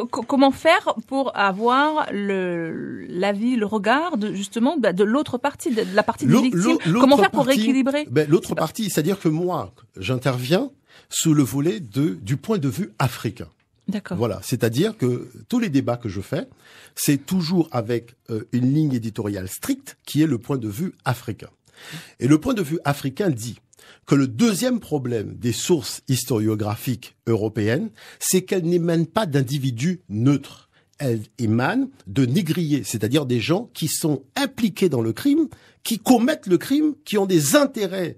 comment faire pour avoir l'avis, le regard de l'autre partie, de la partie des victimes? Comment faire pour rééquilibrer? L'autre partie, c'est-à-dire que moi, j'interviens sous le volet du point de vue africain. D'accord. Voilà, c'est-à-dire que tous les débats que je fais, c'est toujours avec une ligne éditoriale stricte qui est le point de vue africain. Et le point de vue africain dit que le deuxième problème des sources historiographiques européennes, c'est qu'elles n'émanent pas d'individus neutres. Elles émanent de négriers, c'est-à-dire des gens qui sont impliqués dans le crime, qui commettent le crime, qui ont des intérêts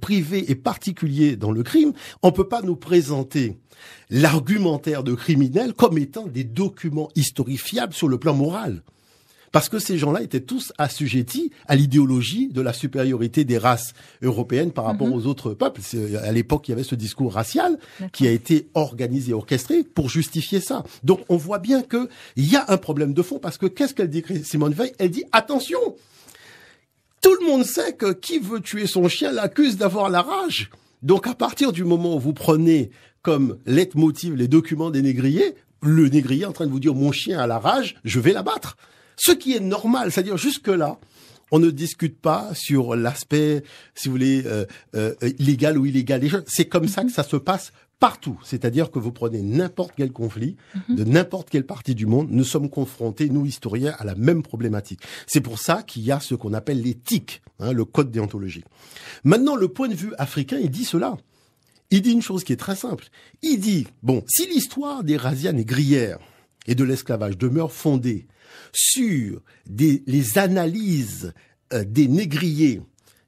privés et particuliers dans le crime. On peut pas nous présenter l'argumentaire de criminels comme étant des documents historifiables sur le plan moral. Parce que ces gens-là étaient tous assujettis à l'idéologie de la supériorité des races européennes par rapport aux autres peuples. À l'époque, il y avait ce discours racial qui a été organisé, orchestré pour justifier ça. Donc, on voit bien que il y a un problème de fond parce que qu'est-ce qu'elle dit, Simone Veil? Elle dit, attention! Tout le monde sait que qui veut tuer son chien l'accuse d'avoir la rage. Donc, à partir du moment où vous prenez comme leitmotiv les documents des négriers, le négrier est en train de vous dire, mon chien a la rage, je vais l'abattre. Ce qui est normal, c'est-à-dire jusque-là, on ne discute pas sur l'aspect, si vous voulez, légal ou illégal des choses. C'est comme ça que ça se passe partout. C'est-à-dire que vous prenez n'importe quel conflit de n'importe quelle partie du monde, nous sommes confrontés, nous historiens, à la même problématique. C'est pour ça qu'il y a ce qu'on appelle l'éthique, le code déontologique. Maintenant, le point de vue africain, il dit cela. Il dit une chose qui est très simple. Il dit, bon, si l'histoire des razzias négrières et de l'esclavage demeure fondée sur les analyses des négriers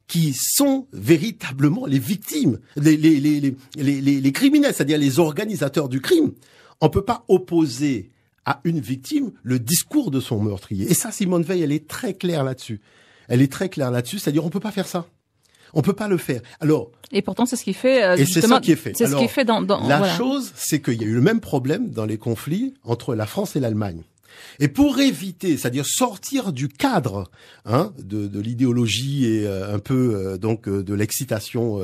qui sont véritablement les victimes, les criminels, c'est-à-dire les organisateurs du crime, on peut pas opposer à une victime le discours de son meurtrier. Et ça, Simone Veil, elle est très claire là-dessus. Elle est très claire là-dessus, c'est-à-dire on peut pas faire ça. On peut pas le faire. Alors. Et pourtant, c'est ce qui fait, et c'est ça qui est fait. C'est ce qui est fait la chose, c'est qu'il y a eu le même problème dans les conflits entre la France et l'Allemagne. Et pour éviter, c'est-à-dire sortir du cadre de l'idéologie et un peu de l'excitation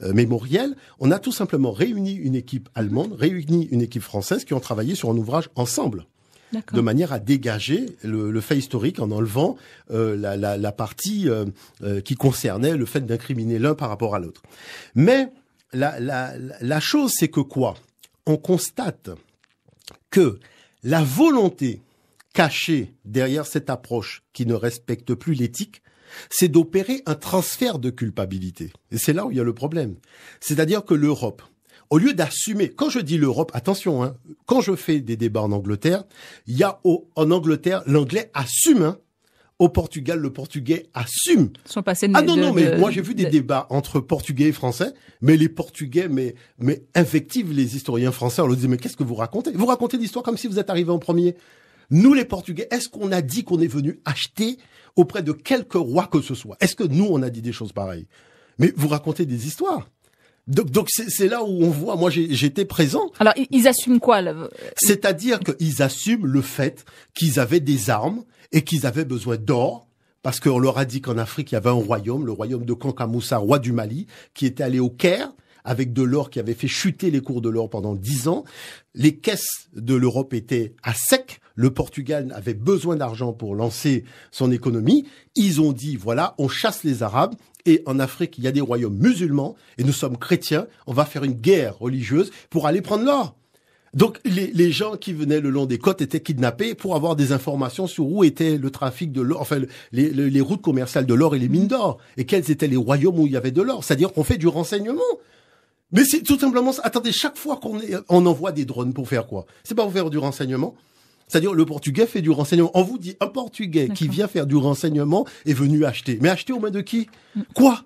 mémorielle, on a tout simplement réuni une équipe allemande, réuni une équipe française qui ont travaillé sur un ouvrage ensemble. De manière à dégager le fait historique en enlevant la partie qui concernait le fait d'incriminer l'un par rapport à l'autre. Mais la chose, c'est que quoi? On constate que la volonté cachée derrière cette approche qui ne respecte plus l'éthique, c'est d'opérer un transfert de culpabilité. Et c'est là où il y a le problème. C'est-à-dire que l'Europe, au lieu d'assumer, quand je dis l'Europe, attention, quand je fais des débats en Angleterre, il y a en Angleterre, l'anglais assume, au Portugal, le portugais assume. Mais moi j'ai vu des débats entre portugais et français, mais les portugais, mais invectivent les historiens français, on leur dit, mais qu'est-ce que vous racontez? Vous racontez l'histoire comme si vous êtes arrivé en premier. Nous, les Portugais, est-ce qu'on a dit qu'on est venu acheter auprès de quelque roi que ce soit? Est-ce que nous, on a dit des choses pareilles? Mais vous racontez des histoires. Donc c'est là où on voit, moi j'étais présent. Alors ils assument quoi là? C'est-à-dire qu'ils assument le fait qu'ils avaient des armes et qu'ils avaient besoin d'or, parce qu'on leur a dit qu'en Afrique il y avait un royaume, le royaume de Kanka Moussa, roi du Mali, qui était allé au Caire avec de l'or, qui avait fait chuter les cours de l'or pendant 10 ans. Les caisses de l'Europe étaient à sec. Le Portugal avait besoin d'argent pour lancer son économie. Ils ont dit, voilà, on chasse les Arabes. Et en Afrique, il y a des royaumes musulmans. Et nous sommes chrétiens. On va faire une guerre religieuse pour aller prendre l'or. Donc, les gens qui venaient le long des côtes étaient kidnappés pour avoir des informations sur où était le trafic de l'or, enfin, les routes commerciales de l'or et les mines d'or. Et quels étaient les royaumes où il y avait de l'or. C'est-à-dire qu'on fait du renseignement. Mais c'est tout simplement ça. Attendez, chaque fois on envoie des drones pour faire quoi? C'est pas pour faire du renseignement. C'est-à-dire, le Portugais fait du renseignement. On vous dit, un Portugais qui vient faire du renseignement est venu acheter. Mais acheter aux mains de qui? Quoi?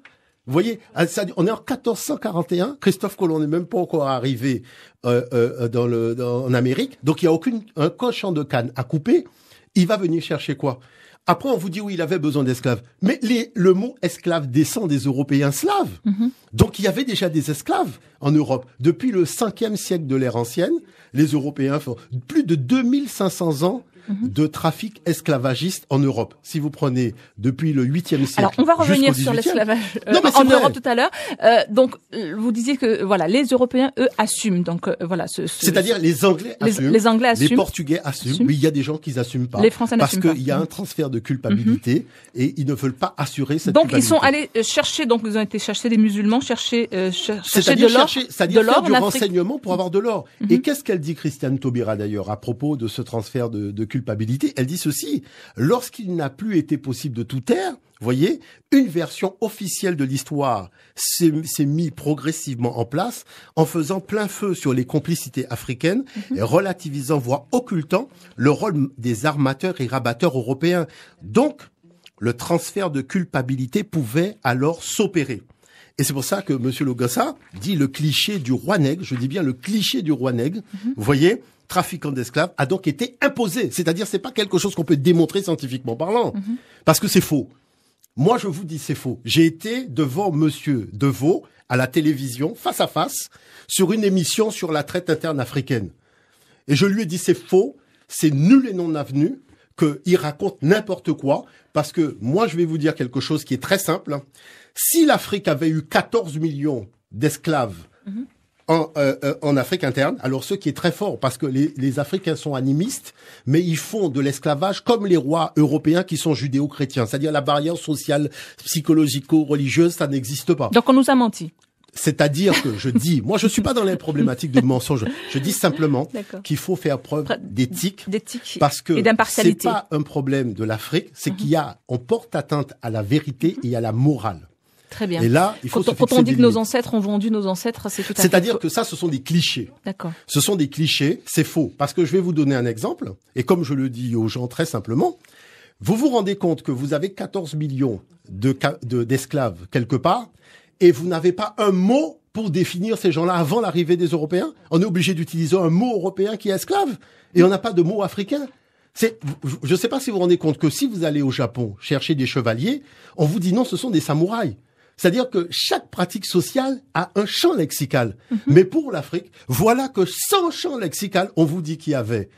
Vous voyez, on est en 1441. Christophe Colomb n'est même pas encore arrivé en Amérique. Donc, il y a un cochon de canne à couper. Il va venir chercher quoi? Après, on vous dit, oui, il avait besoin d'esclaves. Mais le mot esclave descend des Européens slaves. Donc, il y avait déjà des esclaves en Europe. Depuis le 5e siècle de l'ère ancienne, les Européens font plus de 2500 ans de trafic esclavagiste en Europe. Si vous prenez depuis le 8e siècle. Alors, on va revenir sur l'esclavage en Europe tout à l'heure. Donc, vous disiez que voilà, les Européens, eux, assument. Donc, voilà. C'est-à-dire les Anglais assument. Les Anglais assument. Les Portugais assument. Mais il y a des gens qui n'assument pas. Les Français n'assument pas. Parce qu'il y a un transfert de culpabilité et ils ne veulent pas assurer cette donc, culpabilité. Donc, ils sont allés chercher, donc, ils ont été chercher des musulmans, chercher c'est-à-dire de l'or. C'est-à-dire faire du renseignement pour avoir de l'or. Et qu'est-ce qu'elle dit, Christiane Taubira, d'ailleurs, à propos de ce transfert de culpabilité? Elle dit ceci: lorsqu'il n'a plus été possible de tout taire, voyez, une version officielle de l'histoire s'est mise progressivement en place en faisant plein feu sur les complicités africaines et relativisant, voire occultant, le rôle des armateurs et rabatteurs européens. Donc, le transfert de culpabilité pouvait alors s'opérer. Et c'est pour ça que M. Logassa dit le cliché du roi nègre, je dis bien le cliché du roi nègre, vous voyez, trafiquant d'esclaves, a donc été imposé. C'est-à-dire, c'est pas quelque chose qu'on peut démontrer scientifiquement parlant, parce que c'est faux. Moi, je vous dis, c'est faux. J'ai été devant Monsieur Deveau à la télévision, face à face, sur une émission sur la traite interne africaine. Et je lui ai dit, c'est faux, c'est nul et non avenu, qu'il raconte n'importe quoi, parce que moi, je vais vous dire quelque chose qui est très simple. Si l'Afrique avait eu 14 millions d'esclaves en Afrique interne, alors ce qui est très fort, parce que les Africains sont animistes, mais ils font de l'esclavage comme les rois européens qui sont judéo-chrétiens. C'est-à-dire la barrière sociale, psychologico-religieuse, ça n'existe pas. Donc on nous a menti. C'est-à-dire que je dis, moi je suis pas dans les problématiques de mensonge, je dis simplement qu'il faut faire preuve d'éthique, parce que c'est pas un problème de l'Afrique, c'est on porte atteinte à la vérité et à la morale. Très bien. Et là, il faut quand on dit que nos ancêtres ont vendu nos ancêtres, c'est tout à fait. C'est-à-dire que ça, ce sont des clichés. D'accord. Ce sont des clichés, c'est faux. Parce que je vais vous donner un exemple, et comme je le dis aux gens très simplement, vous vous rendez compte que vous avez 14 millions d'esclaves quelque part, et vous n'avez pas un mot pour définir ces gens-là avant l'arrivée des Européens. On est obligé d'utiliser un mot européen qui est esclave, et on n'a pas de mot africain. Je ne sais pas si vous vous rendez compte que si vous allez au Japon chercher des chevaliers, on vous dit non, ce sont des samouraïs. C'est-à-dire que chaque pratique sociale a un champ lexical. Mais pour l'Afrique, voilà que sans champ lexical, on vous dit qu'il y avait.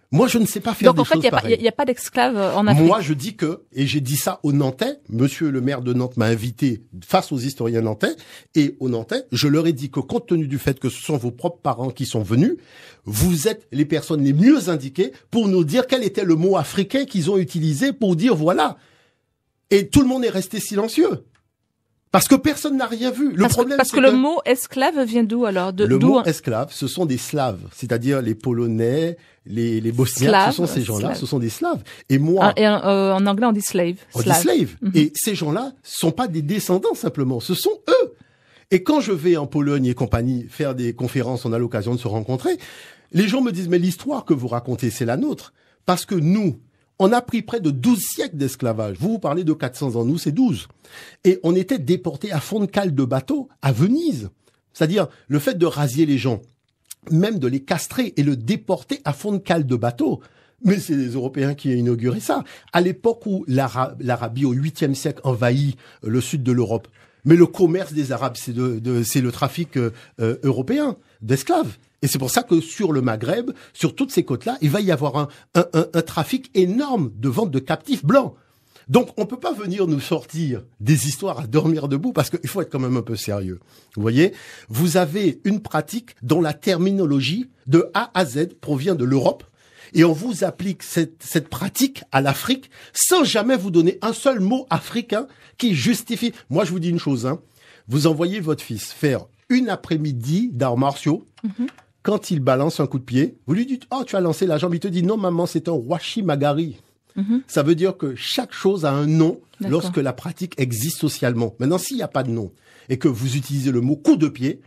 Moi, je ne sais pas faire des choses pareilles. Donc, en fait, il n'y a pas d'esclaves en Afrique. Moi, je dis que, et j'ai dit ça aux Nantais, monsieur le maire de Nantes m'a invité face aux historiens nantais, et aux Nantais, je leur ai dit que compte tenu du fait que ce sont vos propres parents qui sont venus, vous êtes les personnes les mieux indiquées pour nous dire quel était le mot africain qu'ils ont utilisé pour dire voilà. Et tout le monde est resté silencieux. Parce que personne n'a rien vu. Parce que le mot esclave vient d'où alors? Le mot esclave, ce sont des Slaves, c'est-à-dire les Polonais, les Bosniaques, ce sont ces gens-là, ce sont des Slaves. Et moi, en anglais on dit slave. On dit slave. Et ces gens-là sont pas des descendants simplement, ce sont eux. Et quand je vais en Pologne et compagnie faire des conférences, on a l'occasion de se rencontrer. Les gens me disent mais l'histoire que vous racontez, c'est la nôtre, parce que nous, on a pris près de 12 siècles d'esclavage. Vous parlez de 400 ans, nous c'est 12. Et on était déportés à fond de cale de bateau à Venise. C'est-à-dire le fait de rasier les gens, même de les castrer et le déporter à fond de cale de bateau. Mais c'est les Européens qui ont inauguré ça. À l'époque où l'Arabie au 8e siècle envahit le sud de l'Europe. Mais le commerce des Arabes, c'est le trafic européen d'esclaves. Et c'est pour ça que sur le Maghreb, sur toutes ces côtes-là, il va y avoir un trafic énorme de vente de captifs blancs. Donc, on peut pas venir nous sortir des histoires à dormir debout parce qu'il faut être quand même un peu sérieux. Vous voyez, vous avez une pratique dont la terminologie de A à Z provient de l'Europe et on vous applique cette pratique à l'Afrique sans jamais vous donner un seul mot africain qui justifie. Moi, je vous dis une chose, hein. Vous envoyez votre fils faire une après-midi d'arts martiaux. Quand il balance un coup de pied, vous lui dites « Oh, tu as lancé la jambe ». Il te dit « Non, maman, c'est un washi magari ». Ça veut dire que chaque chose a un nom lorsque la pratique existe socialement. Maintenant, s'il n'y a pas de nom et que vous utilisez le mot coup de pied,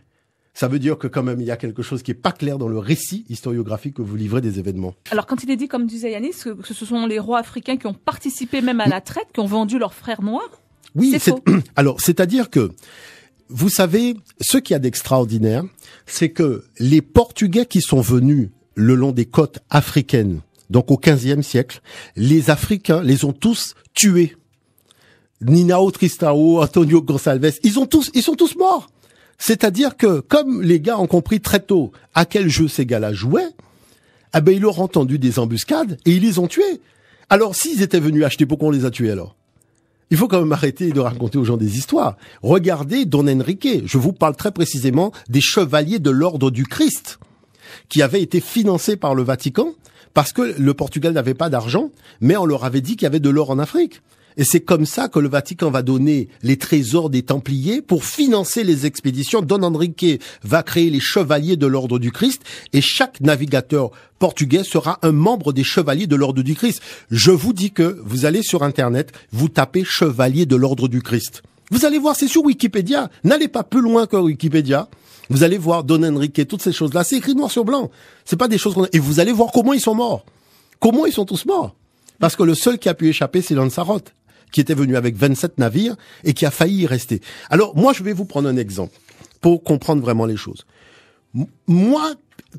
ça veut dire que quand même il y a quelque chose qui est pas clair dans le récit historiographique que vous livrez des événements. Alors quand il est dit, comme disait Yanis, que ce sont les rois africains qui ont participé même à la traite, qui ont vendu leurs frères noirs, oui, c'est faux. Alors, c'est-à-dire que, vous savez, ce qu'il y a d'extraordinaire, c'est que les Portugais qui sont venus le long des côtes africaines, donc au XVe siècle, les Africains les ont tous tués. Ninao Tristão, Antonio Gonçalves, ils sont tous morts. C'est-à-dire que, comme les gars ont compris très tôt à quel jeu ces gars-là jouaient, ah ben ils leur ont tendu des embuscades et ils les ont tués. Alors s'ils étaient venus acheter, pourquoi on les a tués alors? Il faut quand même arrêter de raconter aux gens des histoires. Regardez Don Enrique. Je vous parle très précisément des chevaliers de l'ordre du Christ qui avaient été financés par le Vatican parce que le Portugal n'avait pas d'argent, mais on leur avait dit qu'il y avait de l'or en Afrique. Et c'est comme ça que le Vatican va donner les trésors des Templiers pour financer les expéditions. Don Enrique va créer les chevaliers de l'ordre du Christ et chaque navigateur portugais sera un membre des chevaliers de l'ordre du Christ. Je vous dis que vous allez sur Internet, vous tapez chevalier de l'ordre du Christ. Vous allez voir, c'est sur Wikipédia. N'allez pas plus loin que Wikipédia. Vous allez voir Don Enrique, toutes ces choses-là. C'est écrit noir sur blanc. C'est pas des choses et vous allez voir comment ils sont morts. Comment ils sont tous morts. Parce que le seul qui a pu échapper, c'est Lanzarote, qui était venu avec 27 navires et qui a failli y rester. Alors, moi, je vais vous prendre un exemple pour comprendre vraiment les choses. Moi,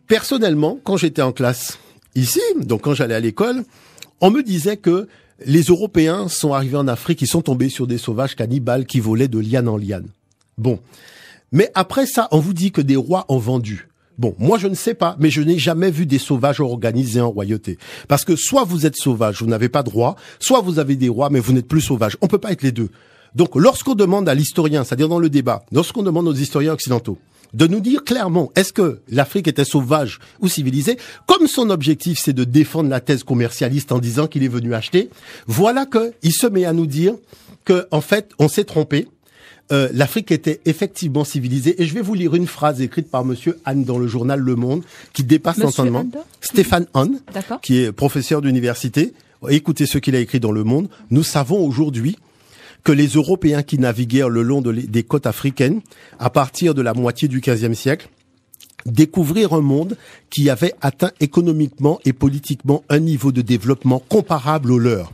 personnellement, quand j'étais en classe ici, donc quand j'allais à l'école, on me disait que les Européens sont arrivés en Afrique, ils sont tombés sur des sauvages cannibales qui volaient de liane en liane. Bon. Mais après ça, on vous dit que des rois ont vendu. Bon, moi je ne sais pas, mais je n'ai jamais vu des sauvages organisés en royauté. Parce que soit vous êtes sauvage, vous n'avez pas de roi, soit vous avez des rois, mais vous n'êtes plus sauvage. On peut pas être les deux. Donc lorsqu'on demande à l'historien, c'est-à-dire dans le débat, lorsqu'on demande aux historiens occidentaux de nous dire clairement, est-ce que l'Afrique était sauvage ou civilisée, comme son objectif c'est de défendre la thèse commercialiste en disant qu'il est venu acheter, voilà qu'il se met à nous dire que en fait on s'est trompé. L'Afrique était effectivement civilisée. Et je vais vous lire une phrase écrite par Monsieur Hahn dans le journal Le Monde, qui dépasse l'entendement. Stéphane Hahn, qui est professeur d'université. Écoutez ce qu'il a écrit dans Le Monde. Nous savons aujourd'hui que les Européens qui naviguèrent le long des côtes africaines, à partir de la moitié du XVe siècle, découvrirent un monde qui avait atteint économiquement et politiquement un niveau de développement comparable au leur.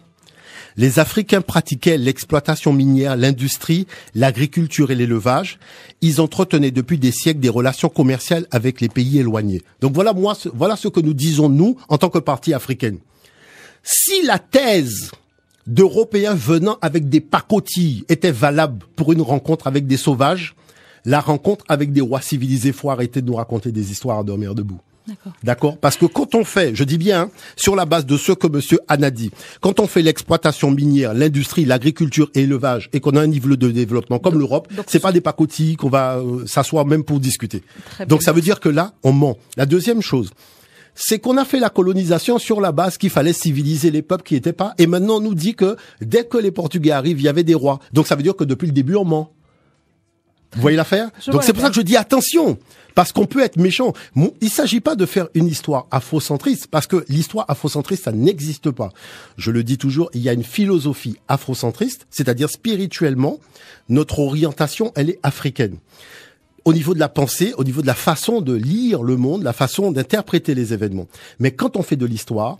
Les Africains pratiquaient l'exploitation minière, l'industrie, l'agriculture et l'élevage. Ils entretenaient depuis des siècles des relations commerciales avec les pays éloignés. Donc voilà ce que nous disons nous en tant que parti africaine. Si la thèse d'Européens venant avec des pacotilles était valable pour une rencontre avec des sauvages, la rencontre avec des rois civilisés, faut arrêter de nous raconter des histoires à dormir debout. D'accord. Parce que quand on fait, je dis bien, sur la base de ce que Monsieur Hahn a dit, quand on fait l'exploitation minière, l'industrie, l'agriculture et l'élevage, et qu'on a un niveau de développement comme l'Europe, c'est pas des pacotilles qu'on va s'asseoir même pour discuter. Donc ça veut dire que là, on ment. La deuxième chose, c'est qu'on a fait la colonisation sur la base qu'il fallait civiliser les peuples qui n'étaient pas, et maintenant on nous dit que dès que les Portugais arrivent, il y avait des rois. Donc ça veut dire que depuis le début, on ment. Vous voyez l'affaire? Donc c'est pour ça que je dis attention, parce qu'on peut être méchant. Il s'agit pas de faire une histoire afrocentriste, parce que l'histoire afrocentriste, ça n'existe pas. Je le dis toujours, il y a une philosophie afrocentriste, c'est-à-dire spirituellement, notre orientation, elle est africaine. Au niveau de la pensée, au niveau de la façon de lire le monde, la façon d'interpréter les événements. Mais quand on fait de l'histoire,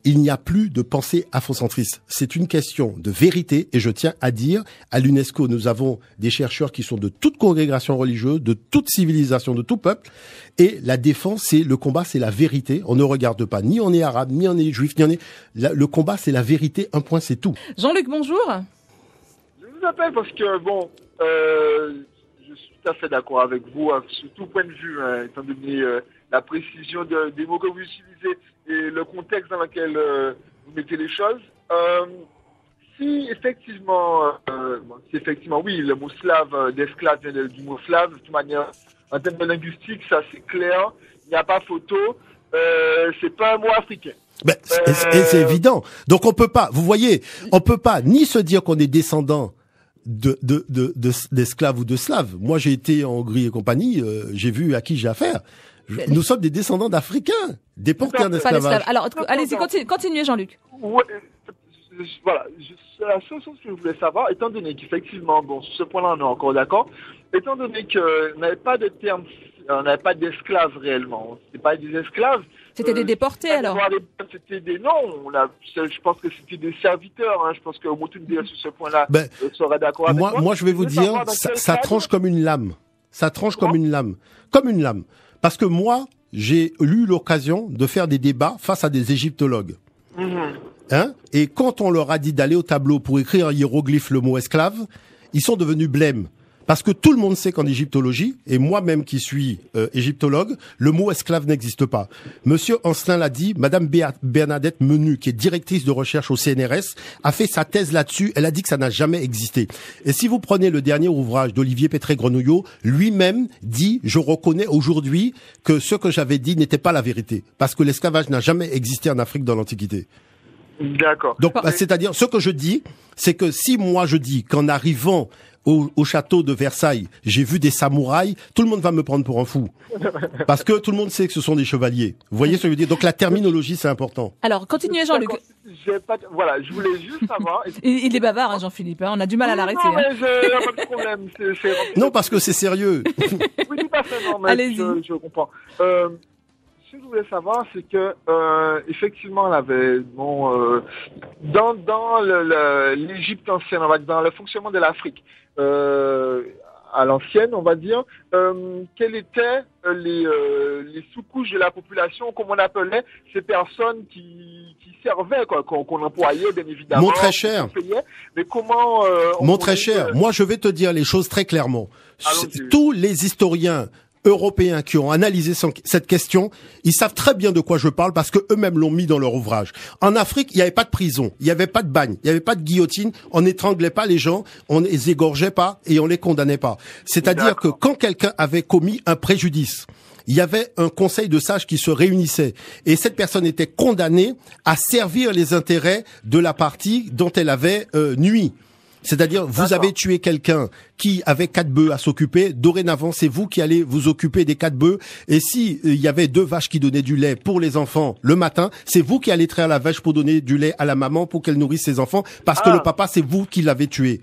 il n'y a plus de pensée afrocentriste. C'est une question de vérité et je tiens à dire, à l'UNESCO, nous avons des chercheurs qui sont de toute congrégation religieuse, de toute civilisation, de tout peuple. Et la défense, c'est le combat, c'est la vérité. On ne regarde pas, ni on est arabe, ni on est juif, ni on est... Le combat, c'est la vérité. Un point, c'est tout. Jean-Luc, bonjour. Je vous appelle parce que, je suis tout à fait d'accord avec vous, sur tout point de vue, étant donné la précision des mots que vous utilisez et le contexte dans lequel vous mettez les choses. Si effectivement, oui, le mot slave, d'esclave vient du mot slave, de toute manière, en termes de linguistique, ça c'est clair, il n'y a pas photo, c'est pas un mot africain. Ben, c'est évident. Donc on peut pas, vous voyez, on peut pas ni se dire qu'on est descendant d'esclaves ou de slaves. Moi, j'ai été en Hongrie et compagnie, j'ai vu à qui j'ai affaire. Nous sommes des descendants d'Africains, déportés en esclavage. Alors, allez-y, continuez, Jean-Luc. Ouais, voilà, la seule chose que je voulais savoir, étant donné qu'effectivement, sur ce point-là, on est encore d'accord, étant donné qu'on n'avait pas de terme, on n'avait pas d'esclaves réellement, c'était pas des esclaves. C'était des déportés, alors? C'était des, non, je pense que c'était des serviteurs, je pense que Moutoundé, sur ce point-là, serait d'accord avec moi. Moi, je vais vous dire, ça tranche comme une lame. Ça tranche comme une lame. Comme une lame. Parce que moi, j'ai eu l'occasion de faire des débats face à des égyptologues. Et quand on leur a dit d'aller au tableau pour écrire en hiéroglyphe le mot esclave, ils sont devenus blêmes. Parce que tout le monde sait qu'en égyptologie, et moi-même qui suis égyptologue, le mot esclave n'existe pas. Monsieur Ancelin l'a dit, Madame Bernadette Menu, qui est directrice de recherche au CNRS, a fait sa thèse là-dessus. Elle a dit que ça n'a jamais existé. Et si vous prenez le dernier ouvrage d'Olivier Pétré-Grenouillot, lui-même dit, je reconnais aujourd'hui que ce que j'avais dit n'était pas la vérité. Parce que l'esclavage n'a jamais existé en Afrique dans l'Antiquité. D'accord. Donc, c'est-à-dire, ce que je dis, c'est que si moi je dis qu'en arrivant au château de Versailles, j'ai vu des samouraïs, tout le monde va me prendre pour un fou. Parce que tout le monde sait que ce sont des chevaliers. Vous voyez ce que je veux dire? Donc la terminologie, c'est important. Alors, continuez Jean-Luc. Voilà, je voulais juste savoir... Il est bavard, hein, Jean-Philippe, hein, on a du mal à l'arrêter. Non, mais pas de problème. Non, parce que c'est sérieux. Oui, tout à fait, non, mais je comprends. Ce que je voulais savoir, c'est que effectivement, on avait dans l'Égypte ancienne, on va dire, dans le fonctionnement de l'Afrique à l'ancienne, on va dire, quelles étaient les sous-couches de la population, comme on appelait ces personnes qui servaient, quoi, qu'on employait, bien évidemment. Mon très cher. Mais comment mon très cher, moi je vais te dire les choses très clairement. Tous les historiens européens qui ont analysé cette question, ils savent très bien de quoi je parle parce que eux-mêmes l'ont mis dans leur ouvrage. En Afrique, il n'y avait pas de prison, il n'y avait pas de bagne, il n'y avait pas de guillotine, on n'étranglait pas les gens, on les égorgeait pas et on les condamnait pas. C'est-à-dire que quand quelqu'un avait commis un préjudice, il y avait un conseil de sages qui se réunissait et cette personne était condamnée à servir les intérêts de la partie dont elle avait nui. C'est-à-dire, vous avez tué quelqu'un qui avait 4 bœufs à s'occuper. Dorénavant, c'est vous qui allez vous occuper des 4 bœufs. Et si il y avait 2 vaches qui donnaient du lait pour les enfants le matin, c'est vous qui allez traire la vache pour donner du lait à la maman pour qu'elle nourrisse ses enfants, parce que le papa, c'est vous qui l'avez tué.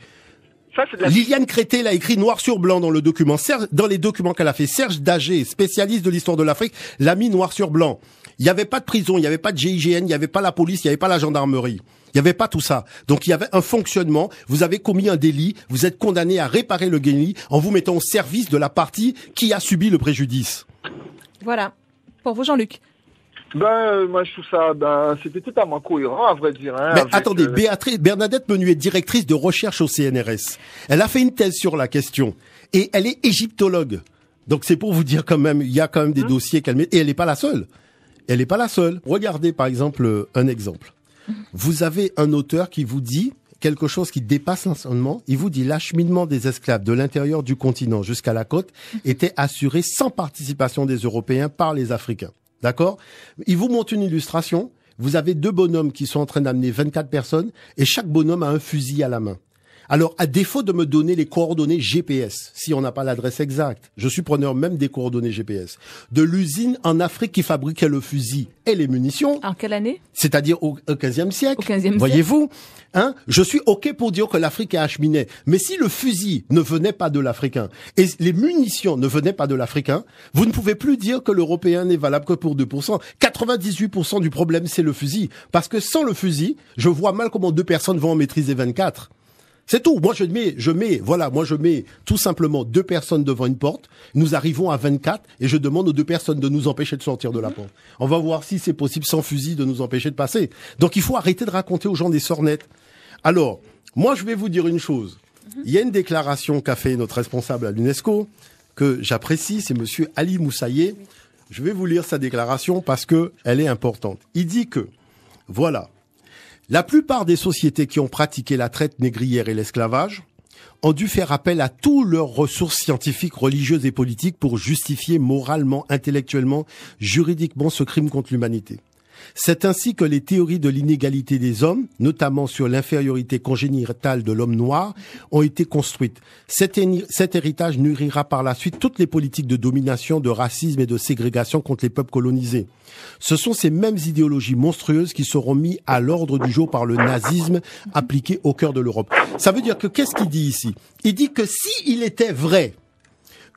Liliane Crété l'a écrit noir sur blanc dans le document. Dans les documents qu'elle a fait, Serge Dagé, spécialiste de l'histoire de l'Afrique, l'a mis noir sur blanc. Il n'y avait pas de prison, il n'y avait pas de GIGN, il n'y avait pas la police, il n'y avait pas la gendarmerie. Il n'y avait pas tout ça. Donc il y avait un fonctionnement. Vous avez commis un délit, vous êtes condamné à réparer le délit en vous mettant au service de la partie qui a subi le préjudice. Voilà. Pour vous, Jean-Luc. Moi je trouve ça, c'était totalement cohérent, à vrai dire. Hein, mais attendez, Bernadette Menu est directrice de recherche au CNRS. Elle a fait une thèse sur la question et elle est égyptologue. Donc c'est pour vous dire quand même, il y a quand même des dossiers qu'elle met et elle n'est pas la seule. Elle n'est pas la seule. Regardez par exemple un exemple. Vous avez un auteur qui vous dit quelque chose qui dépasse l'enseignement. Il vous dit l'acheminement des esclaves de l'intérieur du continent jusqu'à la côte était assuré sans participation des Européens par les Africains. D'accord? Il vous montre une illustration. Vous avez 2 bonhommes qui sont en train d'amener 24 personnes et chaque bonhomme a un fusil à la main. Alors, à défaut de me donner les coordonnées GPS, si on n'a pas l'adresse exacte, je suis preneur même des coordonnées GPS, de l'usine en Afrique qui fabriquait le fusil et les munitions. En quelle année? C'est-à-dire au 15e siècle. Au 15e siècle. Voyez-vous? Hein? Je suis OK pour dire que l'Afrique est acheminée. Mais si le fusil ne venait pas de l'Africain et les munitions ne venaient pas de l'Africain, vous ne pouvez plus dire que l'Européen n'est valable que pour 2%. 98% du problème, c'est le fusil. Parce que sans le fusil, je vois mal comment 2 personnes vont en maîtriser 24. C'est tout. Moi, je mets tout simplement 2 personnes devant une porte. Nous arrivons à 24 et je demande aux 2 personnes de nous empêcher de sortir de la porte. On va voir si c'est possible sans fusil de nous empêcher de passer. Donc, il faut arrêter de raconter aux gens des sornettes. Alors, moi, je vais vous dire une chose. Il y a une déclaration qu'a fait notre responsable à l'UNESCO que j'apprécie, c'est monsieur Ali Moussaïe. Je vais vous lire sa déclaration parce que elle est importante. Il dit que, voilà, la plupart des sociétés qui ont pratiqué la traite négrière et l'esclavage ont dû faire appel à toutes leurs ressources scientifiques, religieuses et politiques pour justifier moralement, intellectuellement, juridiquement ce crime contre l'humanité. C'est ainsi que les théories de l'inégalité des hommes, notamment sur l'infériorité congénitale de l'homme noir, ont été construites. Cet héritage nourrira par la suite toutes les politiques de domination, de racisme et de ségrégation contre les peuples colonisés. Ce sont ces mêmes idéologies monstrueuses qui seront mises à l'ordre du jour par le nazisme appliqué au cœur de l'Europe. Ça veut dire que qu'est-ce qu'il dit ici? Il dit que s'il était vrai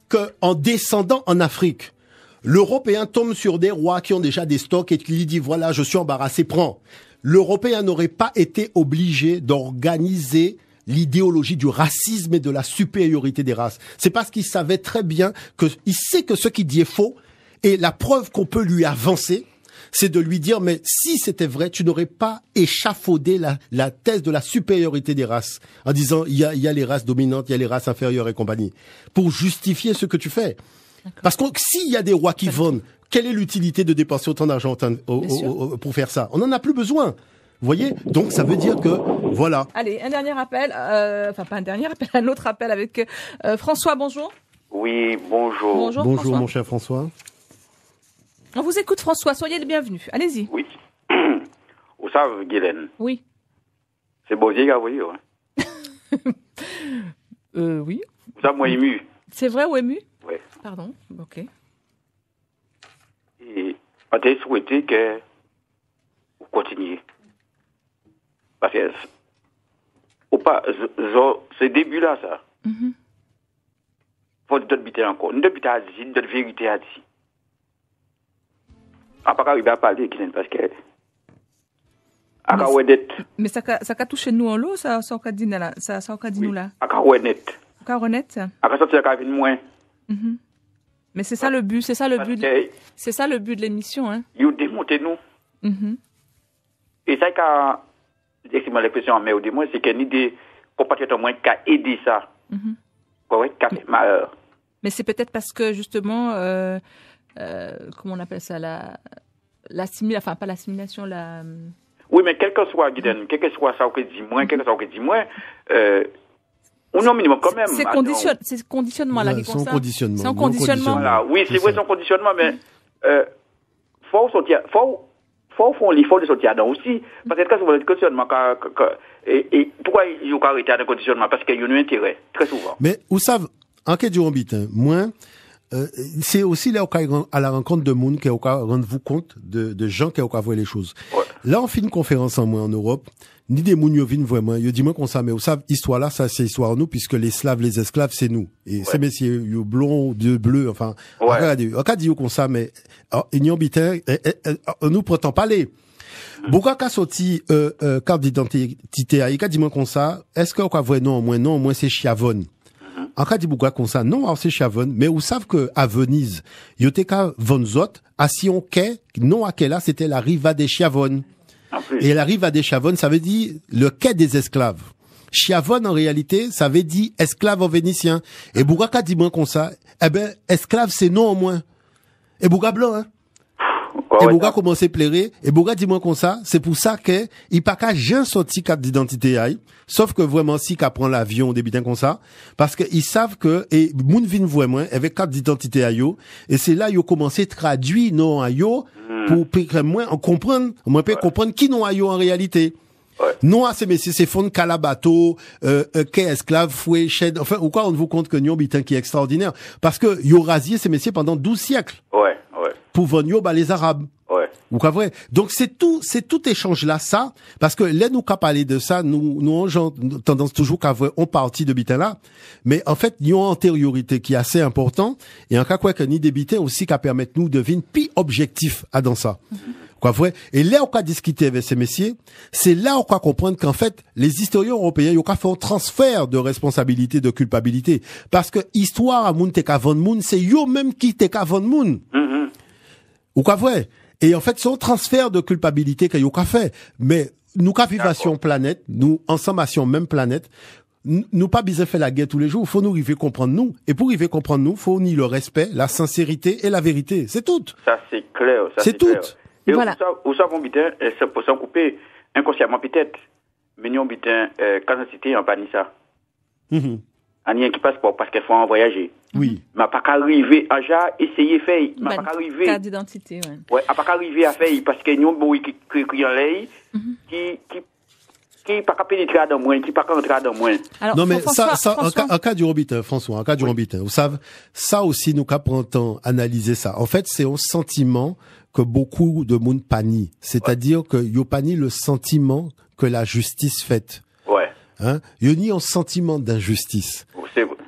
qu'en descendant en Afrique, l'Européen tombe sur des rois qui ont déjà des stocks et qui lui dit voilà, je suis embarrassé, prends. L'Européen n'aurait pas été obligé d'organiser l'idéologie du racisme et de la supériorité des races. C'est parce qu'il savait très bien il sait que ce qu'il dit est faux et la preuve qu'on peut lui avancer, c'est de lui dire, mais si c'était vrai, tu n'aurais pas échafaudé la thèse de la supériorité des races, en disant, il y a les races dominantes, il y a les races inférieures et compagnie, pour justifier ce que tu fais. Parce que s'il y a des rois qui vendent, quelle est l'utilité de dépenser autant d'argent pour faire ça? On n'en a plus besoin. Vous voyez? Donc, ça veut dire que, voilà. Allez, un dernier appel, enfin pas un dernier appel, un autre appel avec François, bonjour. Oui, bonjour. Bonjour mon cher François. On vous écoute François, soyez le bienvenu. Allez-y. Oui. Vous savez, Guylaine. Oui. C'est beau, j'ai oui. Oui. Vous savez, moi, ému. C'est vrai ou ému? Oui. Pardon, ok. Et on t'a souhaité que vous continuiez. Parce que, ou pas, ce début-là, ça. Faut d'autres biter encore. Nous d'autres à dire, d'autres vérités à dire. À part arriver à parler, parce que. Mais ça a touché nous en l'eau, ça a dit là. Ça a dit nous là. À Carouenet. À Carouenet. À sortir à Carouenet moins. Mais c'est ça le but, c'est ça le but de l'émission, hein. Ils démontent nous. Et ça, quand, excusez-moi l'expression, mais au moins, c'est qu'il y a des compatriotes au moins qui a aidé ça. Ouais, qui a fait malheur. Mais c'est peut-être parce que, justement, comment on appelle ça, l'assimilation, enfin, pas l'assimilation, Oui, mais quel que soit, Guylaine, quel que soit ça que dit moins, on a un minimum quand même. C'est conditionnement, là, qui son conditionnement. C'est un conditionnement. Voilà. Oui, c'est vrai, son conditionnement, mais, faut sortir, faut de sortir dedans aussi. Parce que quand vous le conditionnement, et pourquoi il y a arrêté dans le conditionnement? Parce qu'il y a un intérêt, très souvent. Mais, vous savez, en quête du Rombitin, moi, c'est aussi là à la rencontre de monde qui a rendre-vous compte de gens qui ont voir les choses. Ouais. Là, on fait une conférence en Europe, ni des moun yo viennent vraiment, yo dis moi qu'on ça, mais vous savez, histoire là, ça c'est histoire nous, puisque les Slaves, les esclaves, c'est nous. Et ces messieurs, yo blond, de bleu, enfin, on dit qu'on ça, mais, Union Bitin, nous prétend parler. Pourquoi qu'a sorti, carte d'identité, il dit moi qu'on ça, est-ce qu'on voit non, au moins c'est Chiavone. En cas de pourquoi comme ça, non, c'est Chavon, mais vous savez que à Venise, yoteka Vonzot, à Sion quai, non à quai là, c'était la riva des Chiavon. Et la riva des Chiavon, ça veut dire le quai des esclaves. Chiavon, en réalité, ça veut dire esclave en vénitien. Et Bougaka dit moins comme ça, eh ben, esclave, c'est non au moins. Et Bouga blanc, hein. Et Bouga commence à pleurer, et Bouga dit moins comme ça, c'est pour ça que, il pas qu'à jamais sorti carte d'identité aïe, sauf que vraiment si qu'à prend l'avion, des bitins comme ça, parce que ils savent que, et moun vin vraiment, avec carte d'identité aïe, et c'est là, ils commencé à traduire non aïe, pour moins comprendre qui non aïe en réalité. Non à ces messieurs, c'est fond calabato, qu'est esclave, fouet, chaîne, enfin, ou quoi on vous compte que Nyon bitin qui est extraordinaire. Parce que, yo rasié ces messieurs pendant 12 siècles. Pour venir, les Arabes. Ou quoi vrai. Donc, c'est tout échange-là, ça. Parce que, là, nous, qu'à parler de ça, nous, tendance toujours qu'à voir, on partit de bitin là. Mais, en fait, il y a une antériorité qui est assez important. Et en cas quoi que ni des bitins aussi qu'à permettre nous de venir pi objectif à dans ça. Quoi vrai. Et là, on va discuter avec ces messieurs. C'est là, on va comprendre qu'en fait, les historiens européens, ils ont fait un transfert de responsabilité, de culpabilité. Parce que, histoire à moun te ka vendre moun, c'est yo même qui te ka vendre moun. Ou quoi vrai. Et en fait, c'est un transfert de culpabilité qu'il y a fait. Mais, nous qu'à vivation planète, nous, ensemble, à même planète, nous pas besoin faire la guerre tous les jours. Faut nous arriver comprendre nous. Et pour arriver comprendre nous, faut ni le respect, la sincérité et la vérité. C'est tout. Ça, c'est clair. C'est tout. Et voilà. Vous savez, bitin, c'est pour s'en couper inconsciemment peut-être. Mais nous, bitin, quand on cité, on pas dit ça. On y a qui passe parce qu'il faut en voyager. Oui. Mais pas qu'arriver à essayer de faire. Mais pas qu'arriver. Carte d'identité, ouais. Ouais, pas qu'arriver à faire parce que nous, qui en l'air, qui pas qu'à pénétrer dans moins, qui pas qu'à entrer dans moins. Non, mais ça, en cas du Rombitin, François, en cas du Rombitin, vous savez, ça aussi, nous qu'à prendre temps analyser ça. En fait, c'est un sentiment que beaucoup de monde panie. C'est-à-dire que yo panie le sentiment que la justice faite. Yo ni un sentiment d'injustice.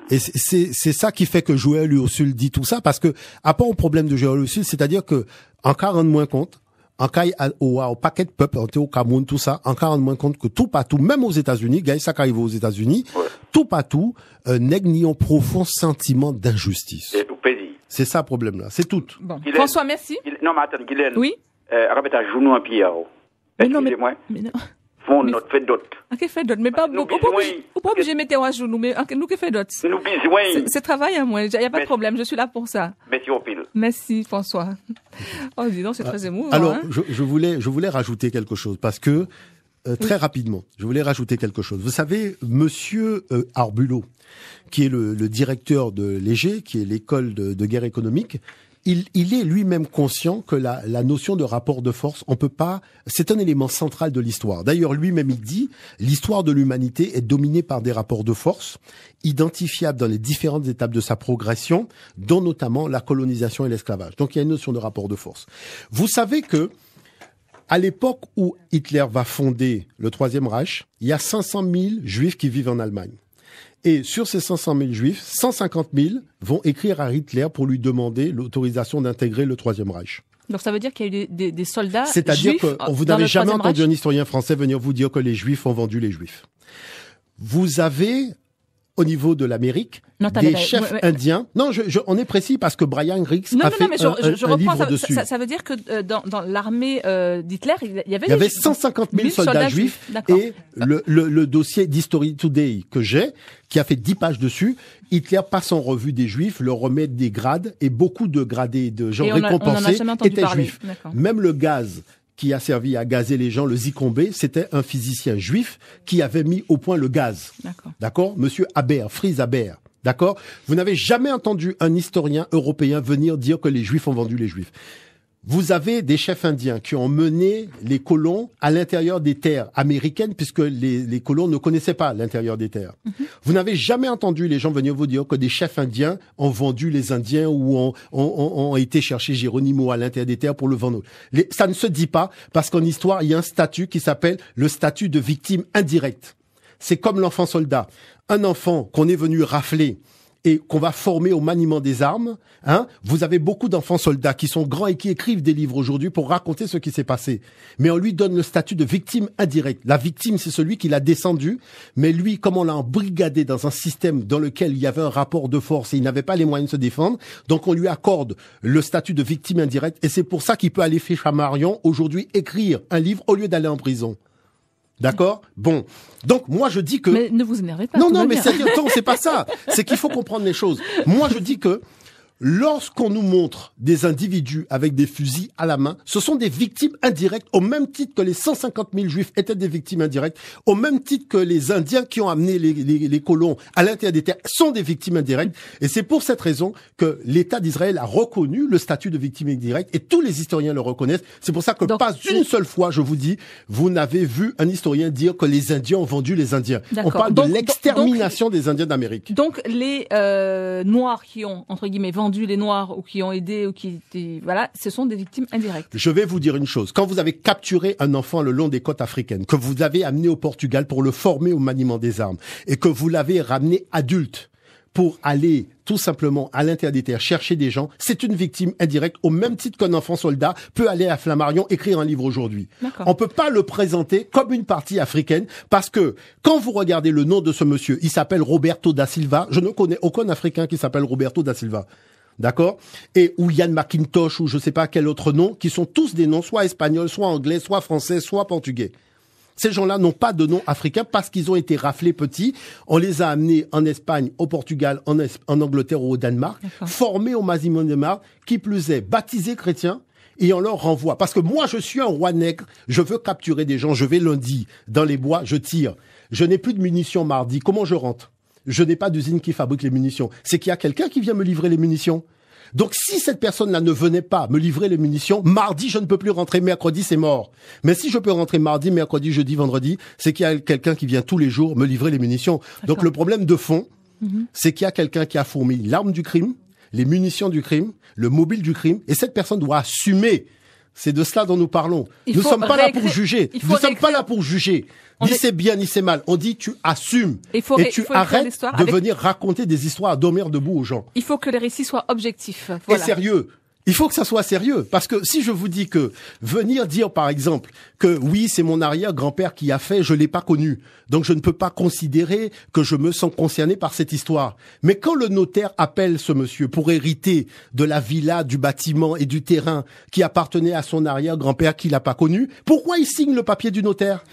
Et c'est ça qui fait que Joël Ursule dit tout ça, parce que, à part un problème de Joël Ursule, c'est-à-dire que, en cas rendre moins compte, en cas au paquet de peuple, au Cameroun, tout ça, en cas rendre moins compte que tout partout, même aux États-Unis, gars, ça arrive aux États-Unis, tout partout, nèg ni un profond sentiment d'injustice. C'est ça le problème là, c'est tout. Bon. Guylaine, François, merci. Non, mais attends, Guylaine. Oui. mettre à genoux en pierre. Excusez-moi. Font notre fait d'autres. Ok, fait d'autres. Mais pas, ou pas obligé de mettre à genoux, mais nous qui fait d'autres. Nous besoin. C'est travail à moi. Il n'y a pas de problème. Je suis là pour ça. Merci au pile. Merci, François. Oh, dis donc, c'est très émouvant. Alors, hein. je voulais rajouter quelque chose parce que, très rapidement, je voulais rajouter quelque chose. Vous savez, monsieur Arbulot, qui est le directeur de l'EG, qui est l'école de guerre économique, il est lui-même conscient que la notion de rapport de force, on peut pas, c'est un élément central de l'histoire. D'ailleurs, lui-même, il dit, l'histoire de l'humanité est dominée par des rapports de force, identifiables dans les différentes étapes de sa progression, dont notamment la colonisation et l'esclavage. Donc, il y a une notion de rapport de force. Vous savez que, à l'époque où Hitler va fonder le Troisième Reich, il y a 500 000 Juifs qui vivent en Allemagne. Et sur ces 500 000 Juifs, 150 000 vont écrire à Hitler pour lui demander l'autorisation d'intégrer le Troisième Reich. Donc ça veut dire qu'il y a eu des soldats juifs. C'est-à-dire que vous n'avez jamais entendu un historien français venir vous dire que les Juifs ont vendu les Juifs. Vous avez, au niveau de l'Amérique, des chefs indiens. Non, on est précis parce que Brian Rix a fait un livre dessus. Ça veut dire que dans l'armée d'Hitler, il y avait 150 000 soldats juifs. Et le dossier d'History Today que j'ai, qui a fait 10 pages dessus, Hitler passe en revue des Juifs, leur remet des grades, et beaucoup de gradés, de gens récompensés étaient juifs. Même le gaz qui a servi à gazer les gens, le Zykombé, c'était un physicien juif qui avait mis au point le gaz. D'accord? Monsieur Haber, Fritz Haber. D'accord? Vous n'avez jamais entendu un historien européen venir dire que les Juifs ont vendu les Juifs. Vous avez des chefs indiens qui ont mené les colons à l'intérieur des terres américaines puisque les colons ne connaissaient pas l'intérieur des terres. Vous n'avez jamais entendu les gens venir vous dire que des chefs indiens ont vendu les Indiens ou ont été chercher Geronimo à l'intérieur des terres pour le vendre. Ça ne se dit pas parce qu'en histoire, il y a un statut qui s'appelle le statut de victime indirecte. C'est comme l'enfant soldat. Un enfant qu'on est venu rafler et qu'on va former au maniement des armes, hein. Vous avez beaucoup d'enfants soldats qui sont grands et qui écrivent des livres aujourd'hui pour raconter ce qui s'est passé. Mais on lui donne le statut de victime indirecte. La victime, c'est celui qui l'a descendu, mais lui, comme on l'a embrigadé dans un système dans lequel il y avait un rapport de force et il n'avait pas les moyens de se défendre, donc on lui accorde le statut de victime indirecte et c'est pour ça qu'il peut aller chez Chamarion aujourd'hui écrire un livre au lieu d'aller en prison. D'accord? Bon. Donc, moi, je dis que... Mais ne vous énervez pas. Non, mais c'est pas ça. C'est qu'il faut comprendre les choses. Moi, je dis que lorsqu'on nous montre des individus avec des fusils à la main, ce sont des victimes indirectes, au même titre que les 150 000 Juifs étaient des victimes indirectes, au même titre que les Indiens qui ont amené les colons à l'intérieur des terres sont des victimes indirectes. Et c'est pour cette raison que l'État d'Israël a reconnu le statut de victime indirecte, et tous les historiens le reconnaissent. C'est pour ça que pas une seule fois, je vous dis, vous n'avez vu un historien dire que les Indiens ont vendu les Indiens. On parle de l'extermination des Indiens d'Amérique. Donc, les Noirs qui ont, entre guillemets, vendu les Noirs ou qui ont aidé ou qui voilà, ce sont des victimes indirectes. Je vais vous dire une chose. Quand vous avez capturé un enfant le long des côtes africaines, que vous l'avez amené au Portugal pour le former au maniement des armes et que vous l'avez ramené adulte pour aller tout simplement à l'intérieur des terres chercher des gens, c'est une victime indirecte au même titre qu'un enfant soldat peut aller à Flammarion écrire un livre aujourd'hui. On peut pas le présenter comme une partie africaine parce que quand vous regardez le nom de ce monsieur, il s'appelle Roberto da Silva. Je ne connais aucun Africain qui s'appelle Roberto da Silva. D'accord? Et ou Yann McIntosh ou je sais pas quel autre nom, qui sont tous des noms soit espagnols, soit anglais, soit français, soit portugais. Ces gens-là n'ont pas de nom africain parce qu'ils ont été raflés petits. On les a amenés en Espagne, au Portugal, en Angleterre ou au Danemark, formés au maniement des armes, qui plus est, baptisés chrétiens, et on leur renvoie. Parce que moi, je suis un roi nègre, je veux capturer des gens, je vais lundi, dans les bois, je tire. Je n'ai plus de munitions mardi, comment je rentre? Je n'ai pas d'usine qui fabrique les munitions. C'est qu'il y a quelqu'un qui vient me livrer les munitions. Donc, si cette personne-là ne venait pas me livrer les munitions, mardi, je ne peux plus rentrer. Mercredi, c'est mort. Mais si je peux rentrer mardi, mercredi, jeudi, vendredi, c'est qu'il y a quelqu'un qui vient tous les jours me livrer les munitions. Donc, le problème de fond, c'est qu'il y a quelqu'un qui a fourni l'arme du crime, les munitions du crime, le mobile du crime, et cette personne doit assumer. C'est de cela dont nous parlons. Nous ne sommes pas là pour juger. Nous ne sommes pas là pour juger. Ni c'est bien, ni c'est mal. On dit tu assumes. Et tu arrêtes de venir raconter des histoires à dormir debout aux gens. Il faut que les récits soient objectifs. Voilà. Et sérieux. Il faut que ça soit sérieux, parce que si je vous dis que venir dire par exemple que oui, c'est mon arrière-grand-père qui a fait, je l'ai pas connu, donc je ne peux pas considérer que je me sens concerné par cette histoire. Mais quand le notaire appelle ce monsieur pour hériter de la villa, du bâtiment et du terrain qui appartenait à son arrière-grand-père qu'il n'a pas connu, pourquoi il signe le papier du notaire?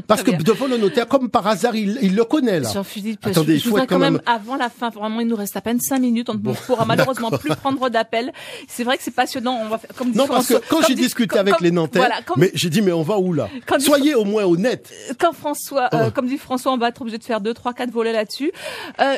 Parce que devant le notaire, comme par hasard, il le connaît là. Jean-Philippe, attendez, je voudrais quand même avant la fin, vraiment il nous reste à peine 5 minutes, on ne pourra malheureusement plus prendre d'appel. C'est vrai que c'est passionnant. On va faire comme dit François. Non, parce que quand j'ai discuté avec les Nantais, mais j'ai dit mais on va où là? Soyez au moins honnête. Quand François, comme dit François, on va être obligé de faire 2, 3, 4 volets là-dessus.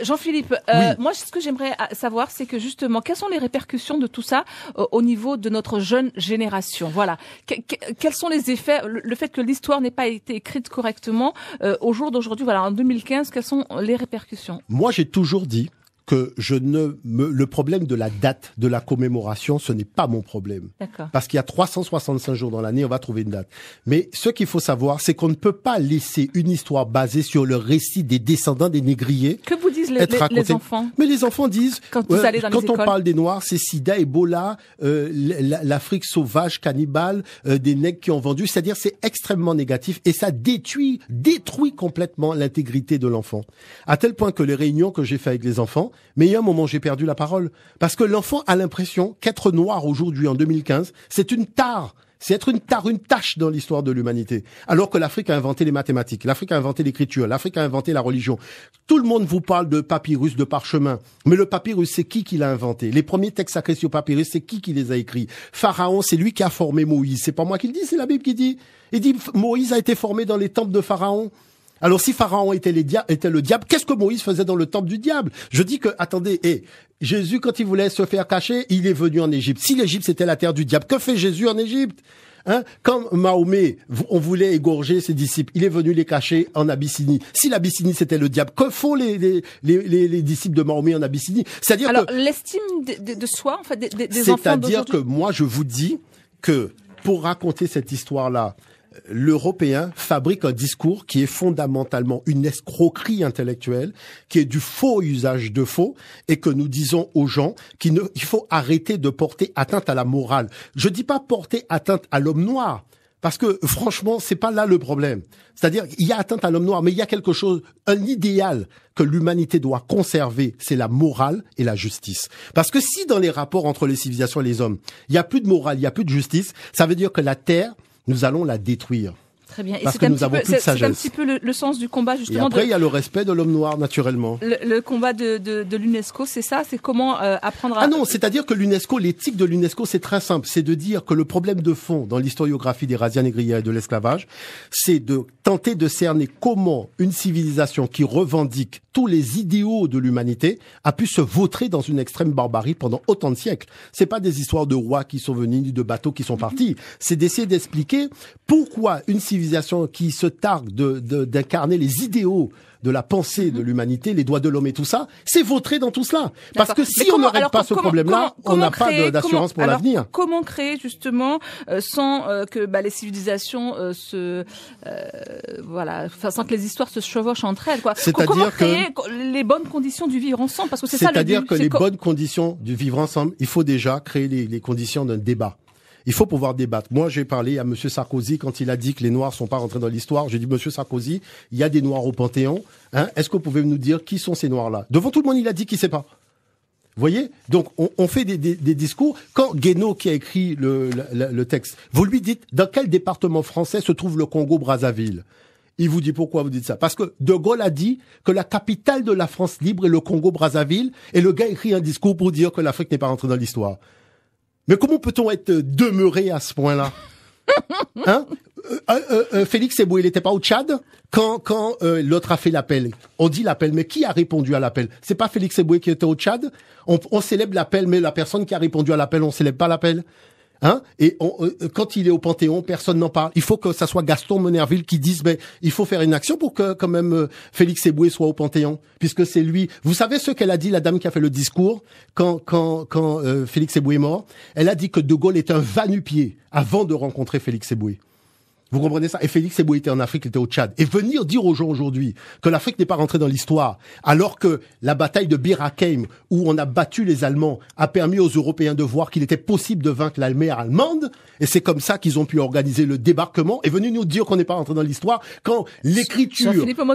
Jean-Philippe, moi ce que j'aimerais savoir, c'est que justement, quelles sont les répercussions de tout ça au niveau de notre jeune génération? Voilà. Quels sont les effets, le fait que l'histoire n'ait pas été écrite correctement au jour d'aujourd'hui, voilà, en 2015, quelles sont les répercussions? Moi, j'ai toujours dit que le problème de la date de la commémoration, ce n'est pas mon problème. D'accord. Parce qu'il y a 365 jours dans l'année, on va trouver une date. Mais ce qu'il faut savoir, c'est qu'on ne peut pas laisser une histoire basée sur le récit des descendants des négriers. Que vous disent les enfants? Mais les enfants disent, quand vous allez dans les écoles, on parle des Noirs, c'est Sida, Ebola, l'Afrique sauvage, cannibale, des nègres qui ont vendu. C'est-à-dire, c'est extrêmement négatif et ça détruit complètement l'intégrité de l'enfant. À tel point que les réunions que j'ai fait avec les enfants, mais il y a un moment, j'ai perdu la parole. Parce que l'enfant a l'impression qu'être noir aujourd'hui, en 2015, c'est une tare. C'est être une tâche dans l'histoire de l'humanité. Alors que l'Afrique a inventé les mathématiques, l'Afrique a inventé l'écriture, l'Afrique a inventé la religion. Tout le monde vous parle de papyrus, de parchemin. Mais le papyrus, c'est qui l'a inventé? Les premiers textes sacrés sur papyrus, c'est qui les a écrits? Pharaon, c'est lui qui a formé Moïse. C'est pas moi qui le dis, c'est la Bible qui dit. Il dit, Moïse a été formé dans les temples de Pharaon. Alors si Pharaon était le diable, qu'est-ce que Moïse faisait dans le temple du diable? Je dis que, attendez, Jésus, quand il voulait se faire cacher, il est venu en Égypte. Si l'Égypte c'était la terre du diable, que fait Jésus en Égypte? Quand Mahomet, on voulait égorger ses disciples, il est venu les cacher en Abyssinie. Si l'Abyssinie c'était le diable, que font les disciples de Mahomet en Abyssinie? C'est-à-dire l'estime de soi, en fait, des enfants d'aujourd'hui. C'est-à-dire que moi, je vous dis que pour raconter cette histoire-là, l'Européen fabrique un discours qui est fondamentalement une escroquerie intellectuelle, qui est du faux usage de faux, et que nous disons aux gens qu'il faut arrêter de porter atteinte à la morale. Je dis pas porter atteinte à l'homme noir, parce que franchement, c'est pas là le problème. C'est-à-dire, il y a atteinte à l'homme noir, mais il y a quelque chose, un idéal que l'humanité doit conserver, c'est la morale et la justice. Parce que si dans les rapports entre les civilisations et les hommes, il y a plus de morale, il y a plus de justice, ça veut dire que la Terre, nous allons la détruire. Très bien. Parce que nous avons plus de sagesse. C'est un petit peu le sens du combat, justement. Et après, il y a le respect de l'homme noir, naturellement. Le combat de l'UNESCO, c'est ça? C'est comment apprendre à... Ah non, c'est-à-dire que l'UNESCO, l'éthique de l'UNESCO, c'est très simple. C'est de dire que le problème de fond dans l'historiographie des razzias négrières et de l'esclavage, c'est de tenter de cerner comment une civilisation qui revendique tous les idéaux de l'humanité a pu se vautrer dans une extrême barbarie pendant autant de siècles. C'est pas des histoires de rois qui sont venus, ni de bateaux qui sont partis. C'est d'essayer d'expliquer pourquoi une civilisation qui se targue d'incarner les idéaux de la pensée de l'humanité, les droits de l'homme et tout ça, c'est vautré dans tout cela. Parce que si on ne règle pas ce problème-là, on n'a pas d'assurance pour l'avenir. Comment créer justement sans que les civilisations sans que les histoires se chevauchent entre elles, quoi. Comment créer les bonnes conditions du vivre ensemble, parce que c'est ça le but. C'est-à-dire que les bonnes conditions du vivre ensemble, il faut déjà créer les conditions d'un débat. Il faut pouvoir débattre. Moi, j'ai parlé à Monsieur Sarkozy quand il a dit que les Noirs sont pas rentrés dans l'histoire. J'ai dit, Monsieur Sarkozy, il y a des Noirs au Panthéon. Est-ce que vous pouvez nous dire qui sont ces Noirs-là? Devant tout le monde, il a dit qu'il sait pas. Vous voyez? Donc, on fait des discours. Quand Guénaud, qui a écrit le texte, vous lui dites, dans quel département français se trouve le Congo-Brazzaville? Il vous dit, pourquoi vous dites ça? Parce que De Gaulle a dit que la capitale de la France libre est le Congo-Brazzaville, et le gars écrit un discours pour dire que l'Afrique n'est pas rentrée dans l'histoire. Mais comment peut-on être demeuré à ce point-là? Félix Eboué, il n'était pas au Tchad quand l'autre a fait l'appel. On dit l'appel, mais qui a répondu à l'appel? C'est pas Félix Eboué qui était au Tchad? On célèbre l'appel, mais la personne qui a répondu à l'appel, on célèbre pas l'appel. Et quand il est au Panthéon, personne n'en parle. Il faut que ça soit Gaston Monnerville qui dise, il faut faire une action pour que quand même Félix Eboué soit au Panthéon, puisque c'est lui. Vous savez ce qu'elle a dit, la dame qui a fait le discours quand Félix Eboué est mort? Elle a dit que De Gaulle est un va-nu-pied avant de rencontrer Félix Eboué. Vous comprenez ça? Et Félix Eboué était en Afrique, il était au Tchad. Et venir dire aux gens aujourd'hui que l'Afrique n'est pas rentrée dans l'histoire, alors que la bataille de Bir Hakeim, où on a battu les Allemands, a permis aux Européens de voir qu'il était possible de vaincre l'armée allemande, et c'est comme ça qu'ils ont pu organiser le débarquement, et venir nous dire qu'on n'est pas rentré dans l'histoire, quand l'écriture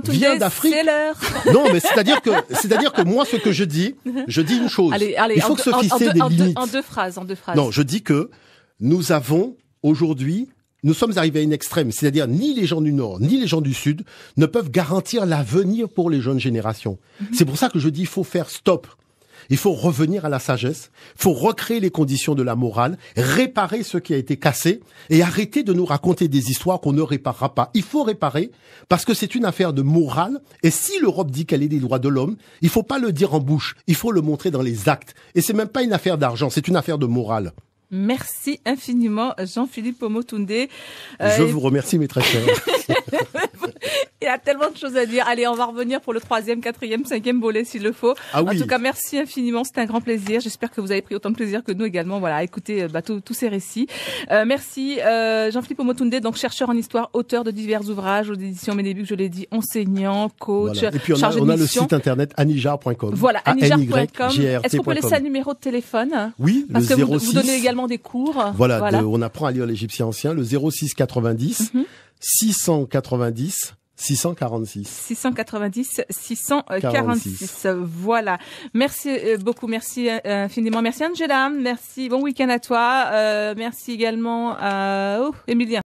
vient d'Afrique. C'est l'heure. Non, mais c'est-à-dire que moi, ce que je dis une chose. Allez, il faut se fixer des limites. En deux phrases. Non, je dis que nous avons aujourd'hui, nous sommes arrivés à une extrême, c'est-à-dire ni les gens du Nord, ni les gens du Sud ne peuvent garantir l'avenir pour les jeunes générations. C'est pour ça que je dis il faut faire stop. Il faut revenir à la sagesse, il faut recréer les conditions de la morale, réparer ce qui a été cassé et arrêter de nous raconter des histoires qu'on ne réparera pas. Il faut réparer parce que c'est une affaire de morale et si l'Europe dit qu'elle est des droits de l'homme, il faut pas le dire en bouche, il faut le montrer dans les actes. Et c'est même pas une affaire d'argent, c'est une affaire de morale. Merci infiniment, Jean-Philippe Omotunde. Je vous remercie, mes très chers. Il y a tellement de choses à dire. Allez, on va revenir pour le 3e, 4e, 5e volet s'il le faut. Ah oui. En tout cas, merci infiniment. C'était un grand plaisir. J'espère que vous avez pris autant de plaisir que nous également. Voilà, à écouter tous ces récits. Merci Jean-Philippe Omotunde, donc chercheur en histoire, auteur de divers ouvrages aux éditions Ménébuc, je l'ai dit, enseignant, coach, voilà. Et puis on a le site internet anijar.com. Voilà, anijar.com. Est-ce qu'on peut laisser un numéro de téléphone? Oui, parce le que 06. vous donnez également des cours. Voilà. On apprend à lire l'égyptien ancien, le 06 90 690 646. 690 646. Voilà. Merci beaucoup. Merci infiniment. Merci Angela. Merci. Bon week-end à toi. Merci également à Emilien.